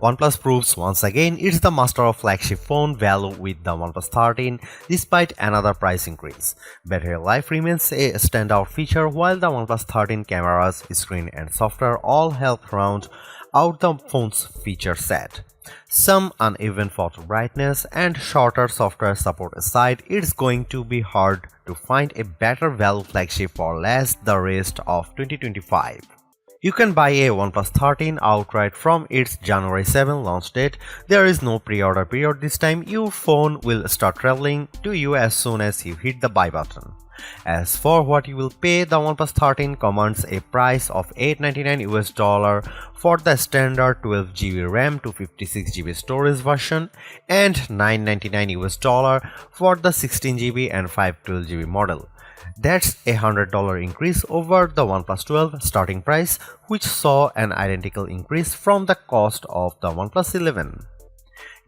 OnePlus proves once again it's the master of flagship phone value with the OnePlus 13 despite another price increase. Battery life remains a standout feature while the OnePlus 13 cameras, screen and software all help round out the phone's feature set. Some uneven photo brightness and shorter software support aside, it's going to be hard to find a better value flagship for less the rest of 2025. You can buy a OnePlus 13 outright from its January 7 launch date. There is no pre-order period this time. Your phone will start traveling to you as soon as you hit the buy button. As for what you will pay, the OnePlus 13 commands a price of $899 for the standard 12GB RAM to 56GB storage version and $999 for the 16GB and 512GB model. That's a $100 increase over the OnePlus 12 starting price, which saw an identical increase from the cost of the OnePlus 11.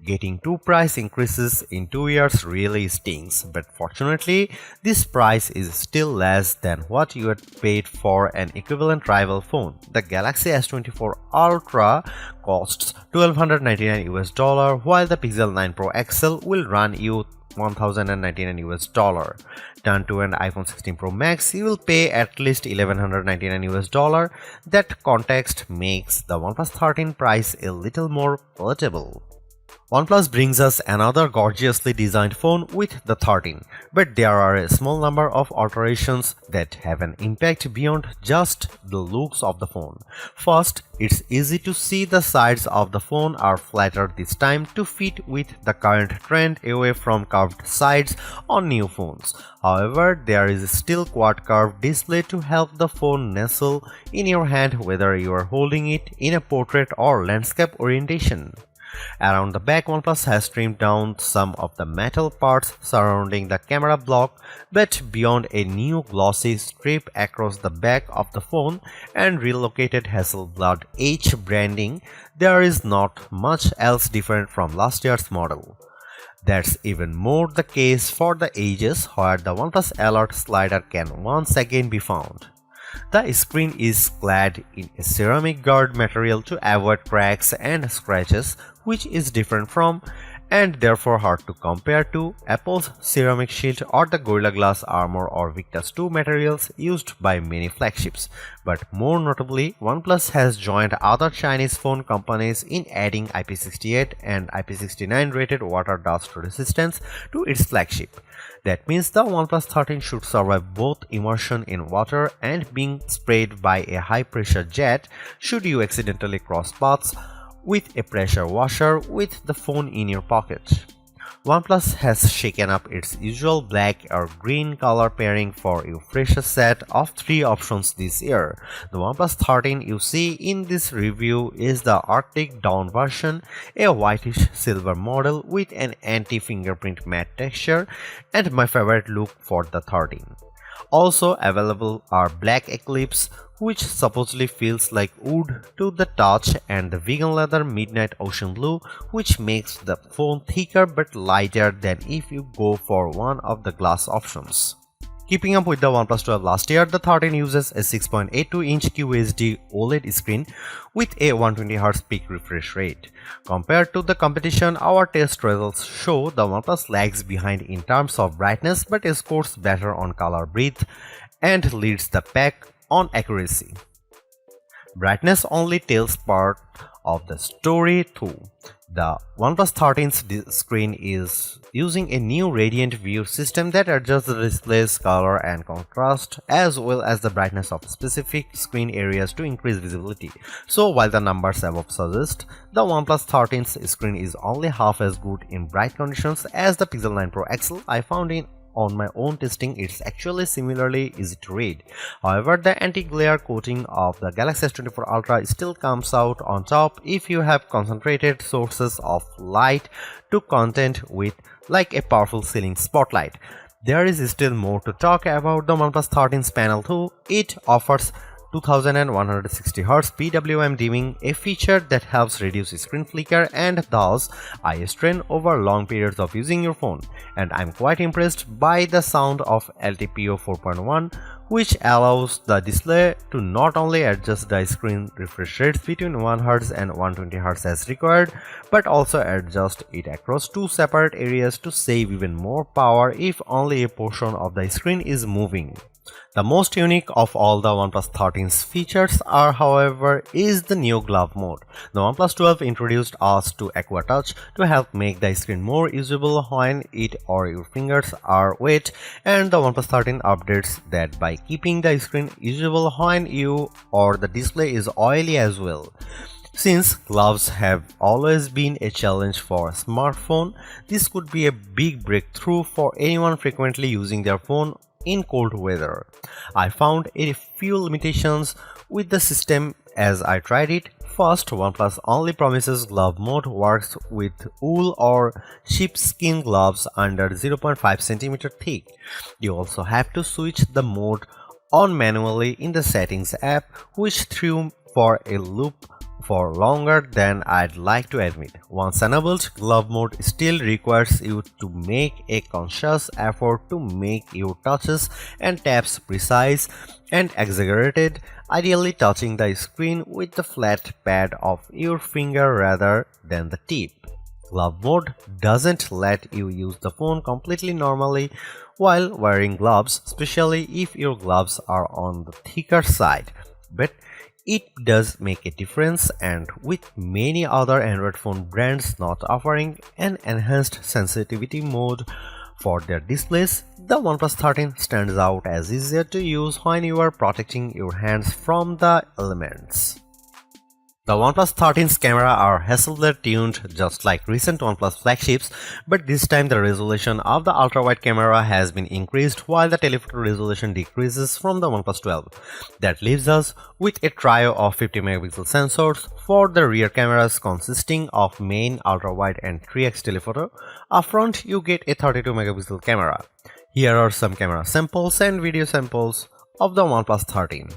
Getting two price increases in 2 years really stings, but fortunately, this price is still less than what you had paid for an equivalent rival phone. The Galaxy S24 Ultra costs $1,299 while the Pixel 9 Pro XL will run you $1,099. Turn to an iPhone 16 Pro Max, you will pay at least $1,199. That context makes the OnePlus 13 price a little more palatable. OnePlus brings us another gorgeously designed phone with the 13, but there are a small number of alterations that have an impact beyond just the looks of the phone. First, it's easy to see the sides of the phone are flatter this time to fit with the current trend away from curved sides on new phones. However, there is still quad curved display to help the phone nestle in your hand whether you are holding it in a portrait or landscape orientation. Around the back, OnePlus has trimmed down some of the metal parts surrounding the camera block, but beyond a new glossy strip across the back of the phone and relocated Hasselblad H branding, there is not much else different from last year's model. That's even more the case for the edges where the OnePlus Alert slider can once again be found. The screen is clad in a ceramic guard material to avoid cracks and scratches, which is different from and therefore hard to compare to Apple's ceramic shield or the Gorilla Glass Armor or Victus 2 materials used by many flagships. But more notably, OnePlus has joined other Chinese phone companies in adding IP68 and IP69 rated water dust resistance to its flagship. That means the OnePlus 13 should survive both immersion in water and being sprayed by a high-pressure jet should you accidentally cross paths with a pressure washer with the phone in your pocket. OnePlus has shaken up its usual black or green color pairing for a fresher set of 3 options this year. The OnePlus 13 you see in this review is the Arctic Dawn version, a whitish silver model with an anti-fingerprint matte texture, and my favorite look for the 13. Also available are Black Eclipse, which supposedly feels like wood to the touch, and the vegan leather Midnight Ocean Blue, which makes the phone thicker but lighter than if you go for one of the glass options. Keeping up with the OnePlus 12 last year, the 13 uses a 6.82-inch QHD OLED screen with a 120Hz peak refresh rate. Compared to the competition, our test results show the OnePlus lags behind in terms of brightness but scores better on color breadth and leads the pack on accuracy. Brightness only tells part of the story too. The OnePlus 13's screen is using a new Radiant View system that adjusts the display's color and contrast as well as the brightness of specific screen areas to increase visibility. So while the numbers above suggest the OnePlus 13's screen is only half as good in bright conditions as the Pixel 9 Pro XL, I found on my own testing it's actually similarly easy to read. However, the anti-glare coating of the Galaxy S24 Ultra still comes out on top if you have concentrated sources of light to content with like a powerful ceiling spotlight. There is still more to talk about the OnePlus 13's panel though. It offers 2160Hz PWM dimming, a feature that helps reduce screen flicker and thus eye strain over long periods of using your phone. And I'm quite impressed by the sound of LTPO 4.1, which allows the display to not only adjust the screen refresh rates between 1Hz and 120Hz as required, but also adjust it across two separate areas to save even more power if only a portion of the screen is moving. The most unique of all the OnePlus 13's features however, is the new glove mode. The OnePlus 12 introduced us to Aqua Touch to help make the screen more usable when it or your fingers are wet, and the OnePlus 13 updates that by keeping the screen usable when you or the display is oily as well. Since gloves have always been a challenge for a smartphone, this could be a big breakthrough for anyone frequently using their phone in cold weather. I found a few limitations with the system as I tried it. First, OnePlus only promises glove mode works with wool or sheepskin gloves under 0.5 cm thick. You also have to switch the mode on manually in the settings app, which threw for a loop for longer than I'd like to admit. Once enabled, glove mode still requires you to make a conscious effort to make your touches and taps precise and exaggerated, ideally touching the screen with the flat pad of your finger rather than the tip. Glove mode doesn't let you use the phone completely normally while wearing gloves, especially if your gloves are on the thicker side. But it does make a difference, and with many other Android phone brands not offering an enhanced sensitivity mode for their displays, the OnePlus 13 stands out as easier to use when you are protecting your hands from the elements. The OnePlus 13's camera are Hasselblad tuned just like recent OnePlus flagships, but this time the resolution of the ultra-wide camera has been increased while the telephoto resolution decreases from the OnePlus 12. That leaves us with a trio of 50 megapixel sensors for the rear cameras consisting of main, ultra-wide and 3x telephoto. Up front you get a 32 megapixel camera. Here are some camera samples and video samples of the OnePlus 13.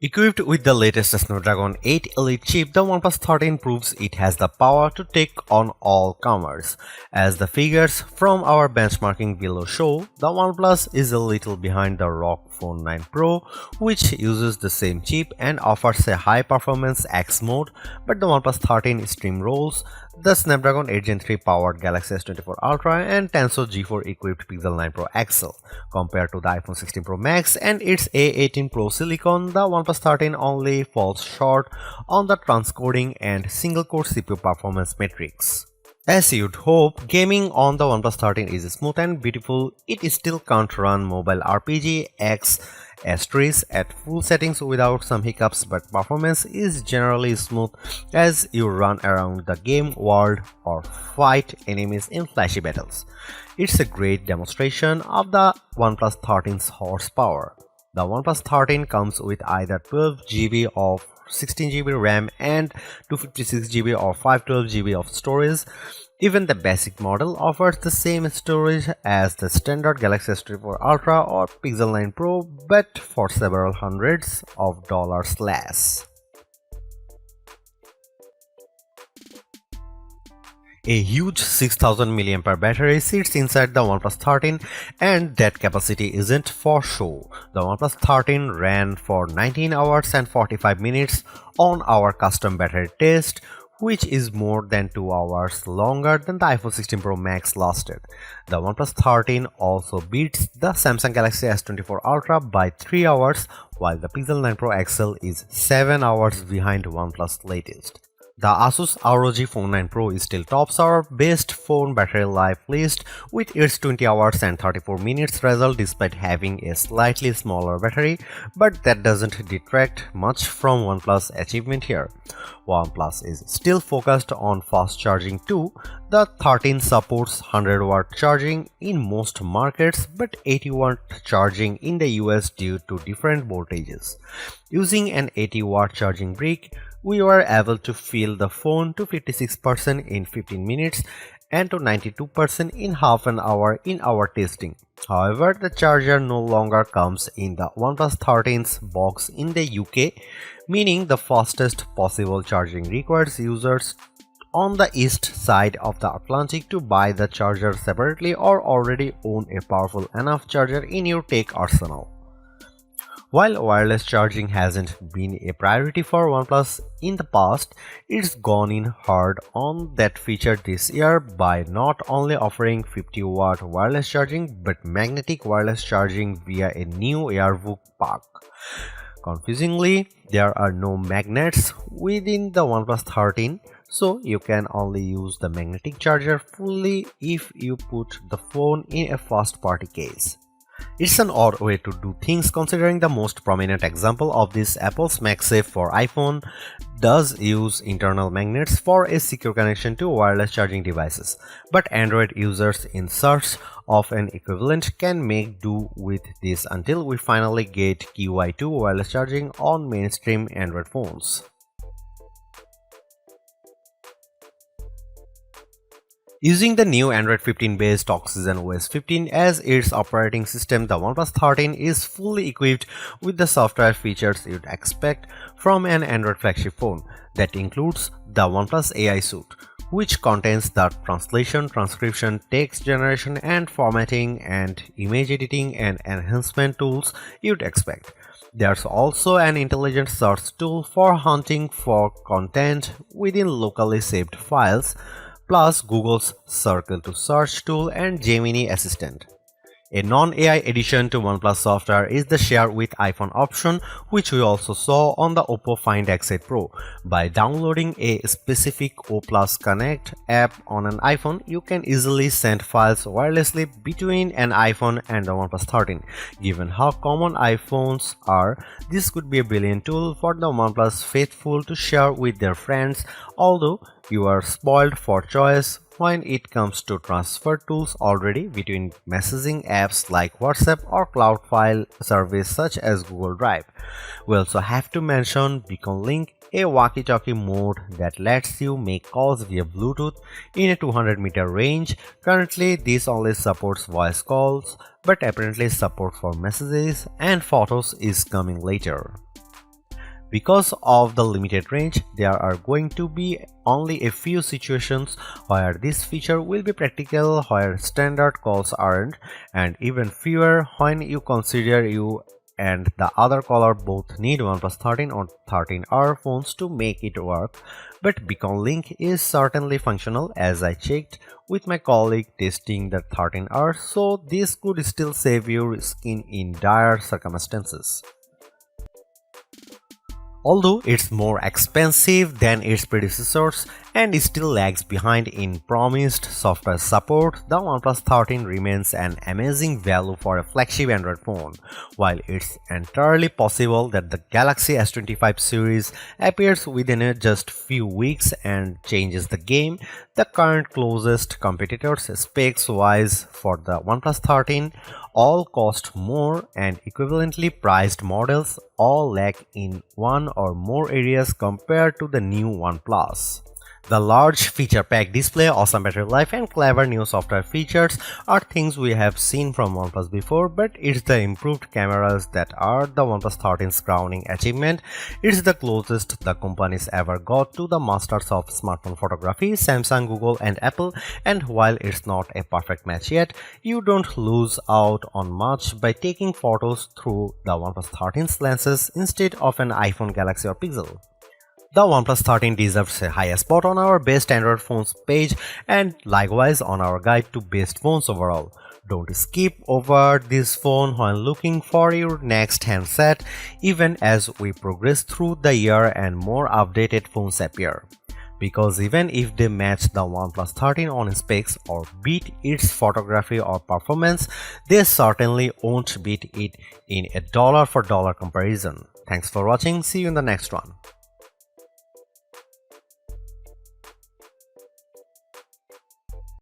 Equipped with the latest Snapdragon 8 Elite chip, the OnePlus 13 proves it has the power to take on all comers. As the figures from our benchmarking below show, the OnePlus is a little behind the ROG Phone 9 Pro, which uses the same chip and offers a high-performance X mode, but the OnePlus 13 steamrolls the Snapdragon 8 Gen 3 powered Galaxy S24 Ultra and Tensor G4 equipped Pixel 9 Pro XL. Compared to the iPhone 16 Pro Max and its A18 Pro Silicon, the OnePlus 13 only falls short on the transcoding and single-core CPU performance metrics. As you'd hope, gaming on the OnePlus 13 is smooth and beautiful. It still can't run mobile RPG X S3s at full settings without some hiccups, but performance is generally smooth as you run around the game world or fight enemies in flashy battles. It's a great demonstration of the OnePlus 13's horsepower. The OnePlus 13 comes with either 12GB of 16GB RAM and 256GB or 512GB of storage. Even the basic model offers the same storage as the standard Galaxy S24 Ultra or Pixel 9 Pro, but for several hundreds of dollars less. A huge 6000 mAh battery sits inside the OnePlus 13 and that capacity isn't for show. The OnePlus 13 ran for 19 hours and 45 minutes on our custom battery test, which is more than 2 hours longer than the iPhone 16 Pro Max lasted. The OnePlus 13 also beats the Samsung Galaxy S24 Ultra by 3 hours, while the Pixel 9 Pro XL is 7 hours behind OnePlus latest. The Asus ROG Phone 9 Pro still tops our best phone battery life list with its 20 hours and 34 minutes result despite having a slightly smaller battery, but that doesn't detract much from OnePlus' achievement here. OnePlus is still focused on fast charging too. The 13 supports 100-watt charging in most markets but 80-watt charging in the US due to different voltages. Using an 80-watt charging brick, we were able to fill the phone to 56% in 15 minutes and to 92% in half an hour in our testing. However, the charger no longer comes in the OnePlus 13's box in the UK, meaning the fastest possible charging requires users on the east side of the Atlantic to buy the charger separately or already own a powerful enough charger in your tech arsenal. While wireless charging hasn't been a priority for OnePlus in the past, it's gone in hard on that feature this year by not only offering 50-watt wireless charging but magnetic wireless charging via a new AirVook pack. Confusingly, there are no magnets within the OnePlus 13, so you can only use the magnetic charger fully if you put the phone in a first-party case. It's an odd way to do things considering the most prominent example of this, Apple's MagSafe for iPhone, does use internal magnets for a secure connection to wireless charging devices, but Android users in search of an equivalent can make do with this until we finally get QI2 wireless charging on mainstream Android phones. Using the new Android 15 based Oxygen OS 15 as its operating system, the OnePlus 13 is fully equipped with the software features you'd expect from an Android flagship phone. That includes the OnePlus AI Suite, which contains the translation, transcription, text generation and formatting and image editing and enhancement tools you'd expect. There's also an intelligent search tool for hunting for content within locally saved files, plus Google's Circle to Search tool and Gemini Assistant. A non-AI addition to OnePlus software is the Share with iPhone option, which we also saw on the Oppo Find X8 Pro. By downloading a specific O+ Connect app on an iPhone, you can easily send files wirelessly between an iPhone and the OnePlus 13. Given how common iPhones are, this could be a brilliant tool for the OnePlus faithful to share with their friends, although you are spoiled for choice when it comes to transfer tools already between messaging apps like WhatsApp or cloud file service such as Google Drive. We also have to mention Beacon Link, a walkie-talkie mode that lets you make calls via Bluetooth in a 200-meter range. Currently, this only supports voice calls, but apparently support for messages and photos is coming later. Because of the limited range, there are going to be only a few situations where this feature will be practical, where standard calls aren't, and even fewer when you consider you and the other caller both need OnePlus 13 or 13R phones to make it work. But Beacon Link is certainly functional, as I checked with my colleague testing the 13R, so this could still save your skin in dire circumstances. Although it's more expensive than its predecessors and still lags behind in promised software support, the OnePlus 13 remains an amazing value for a flagship Android phone. While it's entirely possible that the Galaxy S25 series appears within just few weeks and changes the game, the current closest competitors specs-wise for the OnePlus 13 all cost more, and equivalently priced models all lack in one or more areas compared to the new OnePlus. The large feature-packed display, awesome battery life, and clever new software features are things we have seen from OnePlus before, but it's the improved cameras that are the OnePlus 13's crowning achievement. It's the closest the companies ever got to the masters of smartphone photography, Samsung, Google, and Apple, and while it's not a perfect match yet, you don't lose out on much by taking photos through the OnePlus 13's lenses instead of an iPhone, Galaxy, or Pixel. The OnePlus 13 deserves a high spot on our best Android phones page and likewise on our guide to best phones overall. Don't skip over this phone when looking for your next handset, even as we progress through the year and more updated phones appear. Because even if they match the OnePlus 13 on specs or beat its photography or performance, they certainly won't beat it in a dollar for dollar comparison. Thanks for watching, see you in the next one.